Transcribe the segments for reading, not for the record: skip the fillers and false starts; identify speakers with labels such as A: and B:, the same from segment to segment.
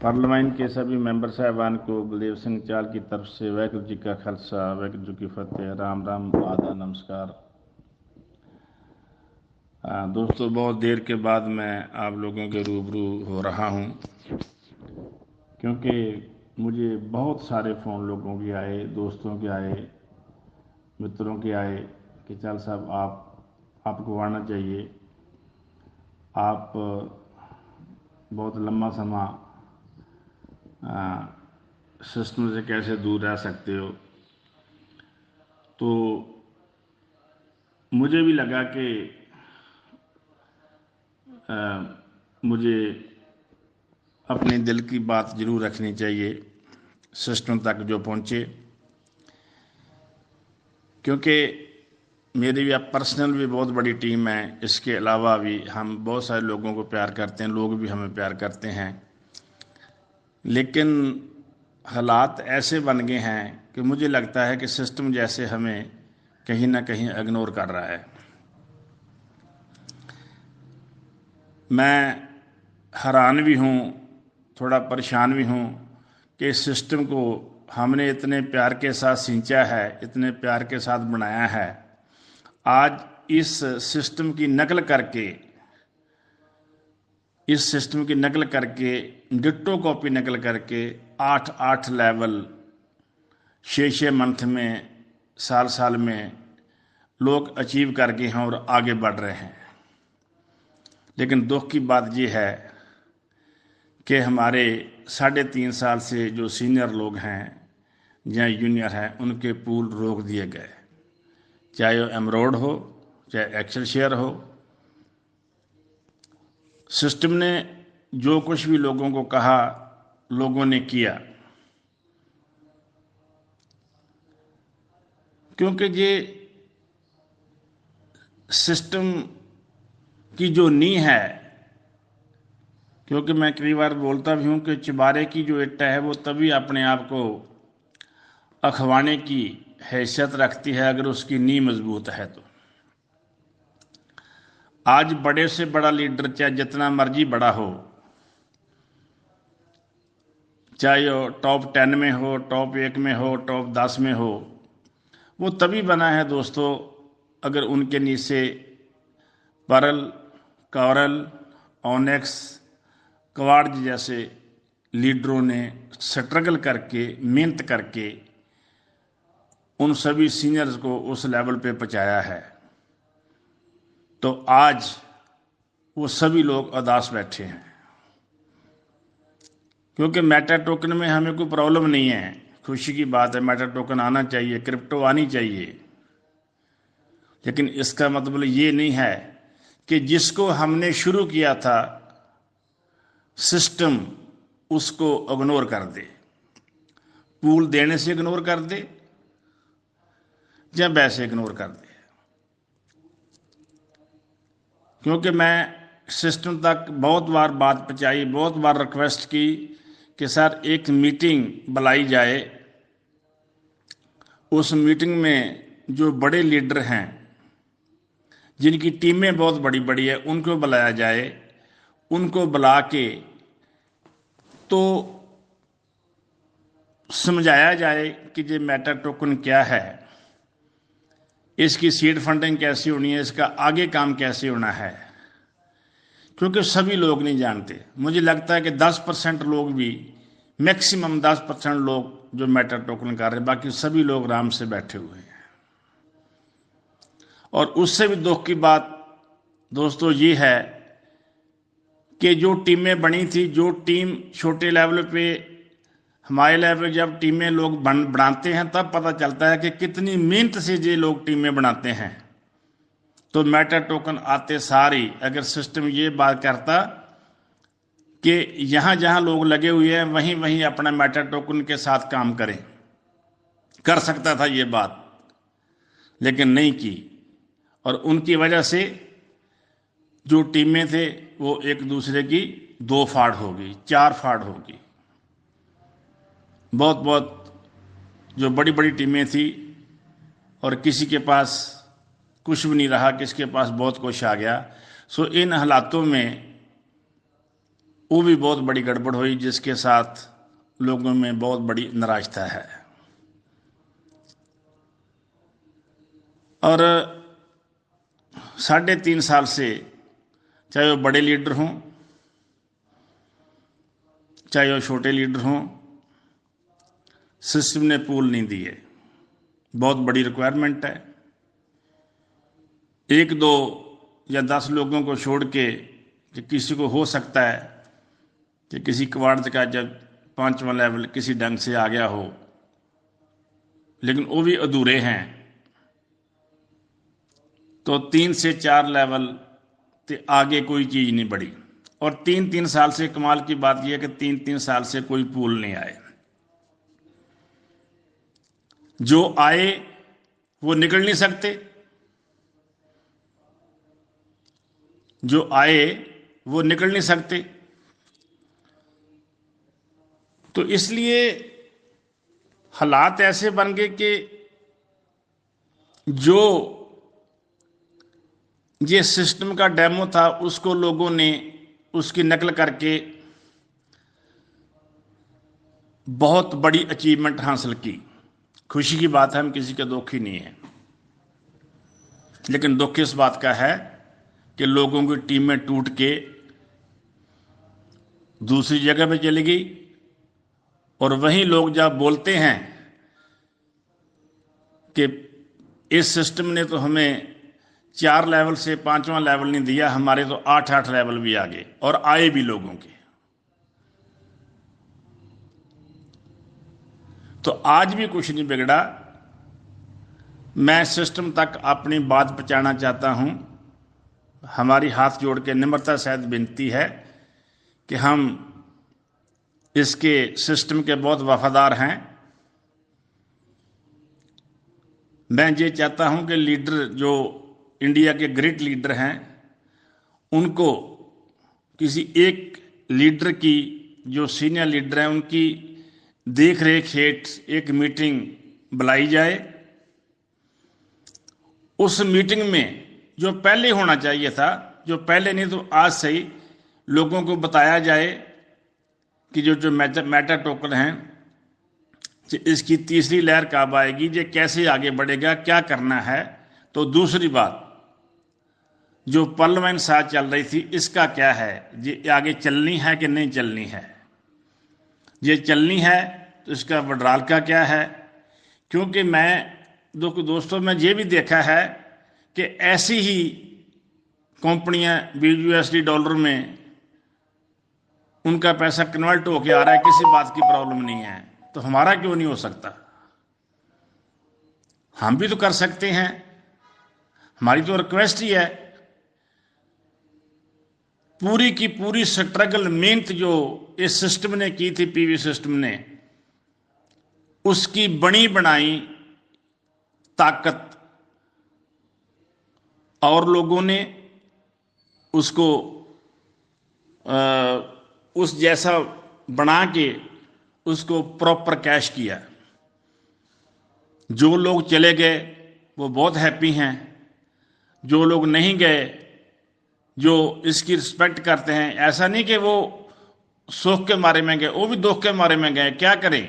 A: Parliament के सभी member साहबान को बलदेव सिंह चाल की तरफ से वाहिगुरू जी का खालसा वाहिगुरू जी की फतेह। राम राम, आदा नमस्कार। दोस्तों, बहुत देर के बाद मैं आप लोगों के रूबरू हो रहा हूं, क्योंकि मुझे बहुत सारे फ़ोन लोगों के आए, दोस्तों के आए, मित्रों के आए कि चाल साहब आपको आना चाहिए। आप बहुत लंबा समय सिस्टम से कैसे दूर रह सकते हो। तो मुझे भी लगा कि मुझे अपने दिल की बात ज़रूर रखनी चाहिए सिस्टम तक जो पहुँचे, क्योंकि मेरी भी अब पर्सनल भी बहुत बड़ी टीम है। इसके अलावा भी हम बहुत सारे लोगों को प्यार करते हैं, लोग भी हमें प्यार करते हैं, लेकिन हालात ऐसे बन गए हैं कि मुझे लगता है कि सिस्टम जैसे हमें कहीं ना कहीं इग्नोर कर रहा है। मैं हैरान भी हूँ, थोड़ा परेशान भी हूँ कि इस सिस्टम को हमने इतने प्यार के साथ सींचा है, इतने प्यार के साथ बनाया है। आज इस सिस्टम की नकल करके डिट्टो कॉपी नकल करके 8 लेवल 6 मंथ में, साल में लोग अचीव कर गए हैं और आगे बढ़ रहे हैं। लेकिन दुख की बात यह है कि हमारे 3.5 साल से जो सीनियर लोग हैं या जूनियर हैं, उनके पूल रोक दिए गए, चाहे वो एमरोड हो, चाहे एक्सेल शेयर हो। सिस्टम ने जो कुछ भी लोगों को कहा, लोगों ने किया, क्योंकि ये सिस्टम की जो नींव है, क्योंकि मैं कई बार बोलता भी हूँ कि चुबारे की जो इट्टा है वो तभी अपने आप को अखवाने की हैसियत रखती है अगर उसकी नींव मजबूत है। तो आज बड़े से बड़ा लीडर, चाहे जितना मर्जी बड़ा हो, चाहे वो टॉप 10 में हो, टॉप 1 में हो, टॉप 10 में हो, वो तभी बना है दोस्तों अगर उनके नीचे परल, कॉरल, ऑनेक्स, कवार्ड जैसे लीडरों ने स्ट्रगल करके, मेहनत करके उन सभी सीनियर्स को उस लेवल पे पहुंचाया है। तो आज वो सभी लोग उदास बैठे हैं, क्योंकि मेटा टोकन में हमें कोई प्रॉब्लम नहीं है। खुशी की बात है, मेटा टोकन आना चाहिए, क्रिप्टो आनी चाहिए, लेकिन इसका मतलब ये नहीं है कि जिसको हमने शुरू किया था सिस्टम उसको इग्नोर कर दे, पूल देने से इग्नोर कर दे या वैसे इग्नोर कर दे। क्योंकि मैं सिस्टम तक बहुत बार बात पहुंचाई, बहुत बार रिक्वेस्ट की कि सर एक मीटिंग बुलाई जाए, उस मीटिंग में जो बड़े लीडर हैं, जिनकी टीमें बहुत बड़ी बड़ी है, उनको बुलाया जाए। उनको बुला के तो समझाया जाए कि ये मेटा टोकन क्या है, इसकी सीड फंडिंग कैसी होनी है, इसका आगे काम कैसे होना है, क्योंकि सभी लोग नहीं जानते। मुझे लगता है कि 10% लोग भी, मैक्सिमम 10% लोग जो मेटा टोकन कर रहे हैं, बाकी सभी लोग आराम से बैठे हुए हैं। और उससे भी दुख की बात दोस्तों ये है कि जो टीमें बनी थी, जो टीम छोटे लेवल पे, हमारे लेवल जब टीमें लोग बनाते हैं तब पता चलता है कि कितनी मेहनत से ये लोग टीमें बनाते हैं। तो मेटा टोकन आते सारी अगर सिस्टम ये बात करता कि यहाँ जहाँ लोग लगे हुए हैं वहीं वहीं अपना मेटा टोकन के साथ काम करें, कर सकता था ये बात, लेकिन नहीं की। और उनकी वजह से जो टीमें थे वो एक दूसरे की 2 फाड़ होगी, 4 फाड़ होगी। बहुत बहुत जो बड़ी बड़ी टीमें थी और किसी के पास कुछ भी नहीं रहा, किसी के पास बहुत कुछ आ गया। सो इन हालातों में 2 फाड़ हो गई, 4 फाड़ हो गई। बहुत बहुत जो बड़ी बड़ी टीमें थी और किसी के पास कुछ भी नहीं रहा, किसी के पास बहुत कुछ आ गया। सो इन हालातों में 2 फाड़ हो गई, 4 फाड़ हो गई। बहुत बहुत जो बड़ी बड़ी टीमें थी और किसी के पास कुछ भी नहीं रहा, किसी के पास बहुत कुछ आ गया। सो इन हालातों में वो भी बहुत बड़ी गड़बड़ हुई, जिसके साथ लोगों में बहुत बड़ी नाराजता है। और 3.5 साल से, चाहे वो बड़े लीडर हों चाहे वो छोटे लीडर हों, सिस्टम ने पूल नहीं दिए। बहुत बड़ी रिक्वायरमेंट है। 1, 2 या 10 लोगों को छोड़ के कि किसी को हो सकता है कि किसी क्वार्टर का जब 5वां लेवल किसी ढंग से आ गया हो, लेकिन वो भी अधूरे हैं। तो 3 से 4 लेवल ते आगे कोई चीज़ नहीं बढ़ी। और 3 साल से कमाल की बात यह है कि 3 साल से कोई पूल नहीं आए। जो आए वो निकल नहीं सकते, जो आए वो निकल नहीं सकते। तो इसलिए हालात ऐसे बन गए कि जो ये सिस्टम का डेमो था उसको लोगों ने उसकी नकल करके बहुत बड़ी अचीवमेंट हासिल की। खुशी की बात है, हम किसी के दुखी नहीं है, लेकिन दुख इस बात का है कि लोगों की टीमें टूट के दूसरी जगह पे चली गई। और वहीं लोग जब बोलते हैं कि इस सिस्टम ने तो हमें 4 लेवल से 5वां लेवल नहीं दिया, हमारे तो 8 लेवल भी आ गए और आए भी लोगों के। तो आज भी कुछ नहीं बिगड़ा। मैं सिस्टम तक अपनी बात पहुंचाना चाहता हूं। हमारी हाथ जोड़ के निम्रता सहित विनती है कि हम इसके सिस्टम के बहुत वफादार हैं। मैं ये चाहता हूं कि लीडर जो इंडिया के ग्रेट लीडर हैं, उनको किसी एक लीडर की, जो सीनियर लीडर हैं, उनकी देख रेख हेठ एक मीटिंग बुलाई जाए। उस मीटिंग में जो पहले होना चाहिए था, जो पहले नहीं तो आज से ही लोगों को बताया जाए कि जो मैटर टोकन हैं, इसकी तीसरी लहर कब आएगी, ये कैसे आगे बढ़ेगा, क्या करना है। तो दूसरी बात, जो पार्लियामेंट साथ चल रही थी, इसका क्या है, ये आगे चलनी है कि नहीं चलनी है। ये चलनी है तो इसका विड्रॉल का क्या है। क्योंकि दोस्तों मैं ये भी देखा है कि ऐसी ही कंपनियां यूएसडी डॉलर में उनका पैसा कन्वर्ट होके आ रहा है, किसी बात की प्रॉब्लम नहीं है। तो हमारा क्यों नहीं हो सकता? हम भी तो कर सकते हैं। हमारी तो रिक्वेस्ट ही है। पूरी की पूरी स्ट्रगल मेहनत जो इस सिस्टम ने की थी, पीवी सिस्टम ने, उसकी बनी बनाई ताकत और लोगों ने उसको उस जैसा बना के उसको प्रॉपर कैश किया। जो लोग चले गए वो बहुत हैप्पी हैं। जो लोग नहीं गए, जो इसकी रिस्पेक्ट करते हैं, ऐसा नहीं कि वो सुख के मारे में गए, वो भी दुख के मारे में गए। क्या करें,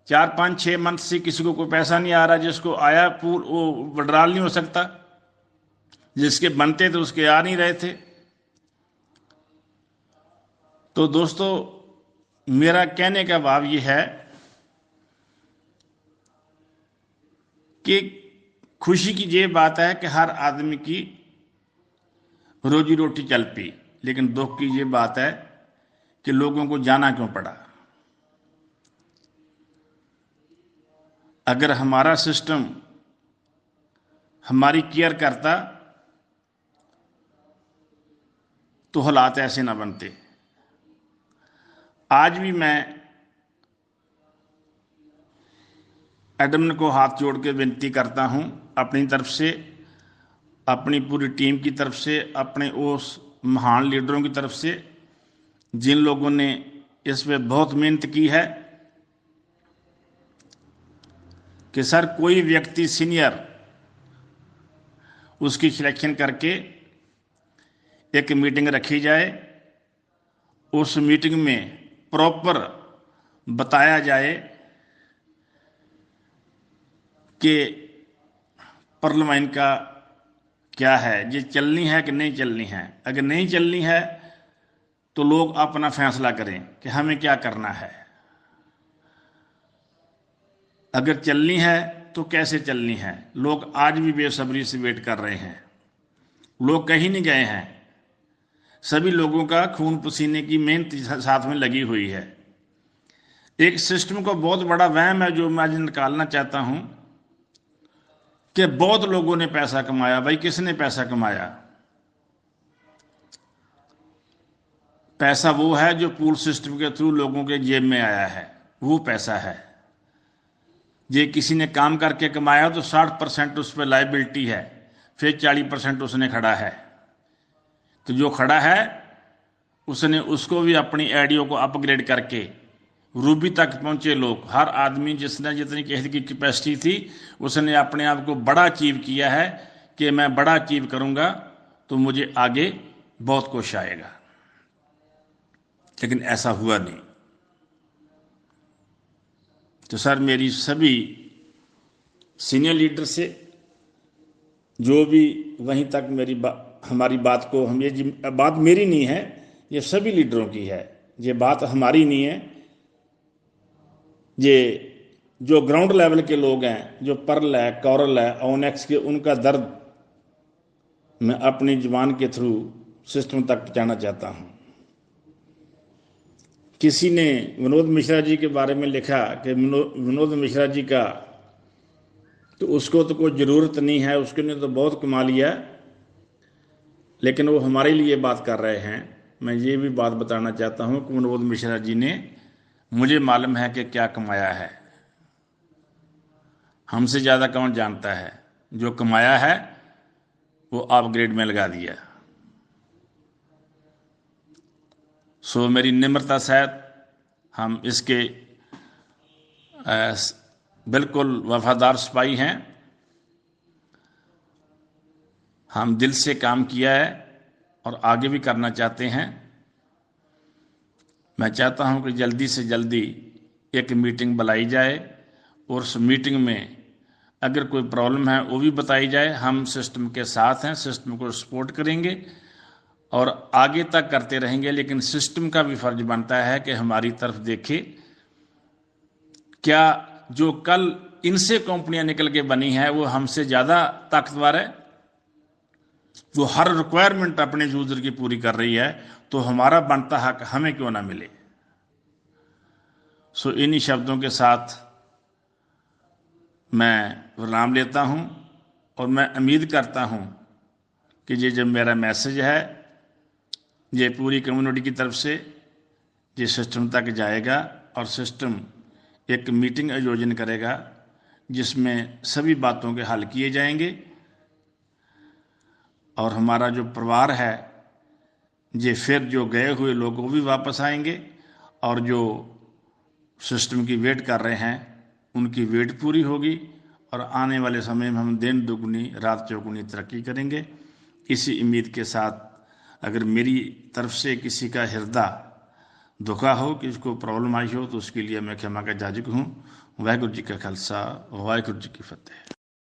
A: 4, 5, 6 मंथ से किसी को कोई पैसा नहीं आ रहा। जिसको आया पूल वो विड्रॉल नहीं हो सकता, जिसके बनते थे उसके आ नहीं रहे थे। तो दोस्तों, मेरा कहने का भाव ये है कि खुशी की ये बात है कि हर आदमी की रोजी रोटी चल पी, लेकिन दुख की ये बात है कि लोगों को जाना क्यों पड़ा। अगर हमारा सिस्टम हमारी केयर करता तो हालात ऐसे ना बनते। आज भी मैं एडमिन को हाथ जोड़ के विनती करता हूं, अपनी तरफ से, अपनी पूरी टीम की तरफ से, अपने उस महान लीडरों की तरफ से जिन लोगों ने इस पे बहुत मेहनत की है, कि सर कोई व्यक्ति सीनियर उसकी सिलेक्शन करके एक मीटिंग रखी जाए उस मीटिंग में प्रॉपर बताया जाए कि पर्ल माइन का क्या है, ये चलनी है कि नहीं चलनी है। अगर नहीं चलनी है तो लोग अपना फैसला करें कि हमें क्या करना है। अगर चलनी है तो कैसे चलनी है। लोग आज भी बेसब्री से वेट कर रहे हैं, लोग कहीं नहीं गए हैं। सभी लोगों का खून पसीने की मेहनत साथ में लगी हुई है। एक सिस्टम को बहुत बड़ा वहम है जो मैं आज निकालना चाहता हूं कि बहुत लोगों ने पैसा कमाया। भाई किसने पैसा कमाया? पैसा वो है जो पूल सिस्टम के थ्रू लोगों के जेब में आया है, वो पैसा है। ये किसी ने काम करके कमाया तो 60% उस पर लाइबिलिटी है, फिर 40% उसने खड़ा है। तो जो खड़ा है उसने उसको भी अपनी आईडियो को अपग्रेड करके रूबी तक पहुंचे लोग। हर आदमी जिसने जितनी कहने की कैपेसिटी थी उसने अपने आप को बड़ा अचीव किया है कि मैं बड़ा अचीव करूंगा तो मुझे आगे बहुत कुछ आएगा। लेकिन ऐसा हुआ नहीं। तो सर मेरी सभी सीनियर लीडर से जो भी वहीं तक हमारी बात को, हम ये बात मेरी नहीं है, ये सभी लीडरों की है, ये बात हमारी नहीं है। ये जो ग्राउंड लेवल के लोग हैं, जो पर्ल है, कॉरल है, ओनेक्स के, उनका दर्द मैं अपनी जुबान के थ्रू सिस्टम तक पहुंचाना चाहता हूं। किसी ने विनोद मिश्रा जी के बारे में लिखा कि विनोद मिश्रा जी का तो उसको तो कोई ज़रूरत नहीं है, उसके ने तो बहुत कमा लिया, लेकिन वो हमारे लिए बात कर रहे हैं। मैं ये भी बात बताना चाहता हूँ कि विनोद मिश्रा जी ने, मुझे मालूम है कि क्या कमाया है। हमसे ज़्यादा कौन जानता है? जो कमाया है वो अपग्रेड में लगा दिया। सो मेरी निम्रता सहित हम इसके बिल्कुल वफादार सिपाही हैं। हम दिल से काम किया है और आगे भी करना चाहते हैं। मैं चाहता हूं कि जल्दी से जल्दी एक मीटिंग बुलाई जाए और उस मीटिंग में अगर कोई प्रॉब्लम है वो भी बताई जाए। हम सिस्टम के साथ हैं, सिस्टम को सपोर्ट करेंगे और आगे तक करते रहेंगे। लेकिन सिस्टम का भी फर्ज बनता है कि हमारी तरफ देखे। क्या जो कल इनसे कंपनियां निकल के बनी है वो हमसे ज़्यादा ताकतवर है? वो हर रिक्वायरमेंट अपने यूजर की पूरी कर रही है, तो हमारा बनता हक हमें क्यों ना मिले। सो इन्हीं शब्दों के साथ मैं विराम लेता हूं और मैं उम्मीद करता हूं कि ये जो मेरा मैसेज है ये पूरी कम्युनिटी की तरफ से ये सिस्टम तक जाएगा और सिस्टम एक मीटिंग आयोजन करेगा जिसमें सभी बातों के हल किए जाएंगे और हमारा जो परिवार है ये फिर जो गए हुए लोग वो भी वापस आएंगे और जो सिस्टम की वेट कर रहे हैं उनकी वेट पूरी होगी और आने वाले समय में हम दिन दुगनी रात चौगुनी तरक्की करेंगे। इसी उम्मीद के साथ अगर मेरी तरफ से किसी का हृदय दुखा हो, कि उसको प्रॉब्लम आई हो, तो उसके लिए मैं क्षमा का जाजिक हूँ। वाहिगुरू जी का खालसा, वाहिगुरू जी की फतेह।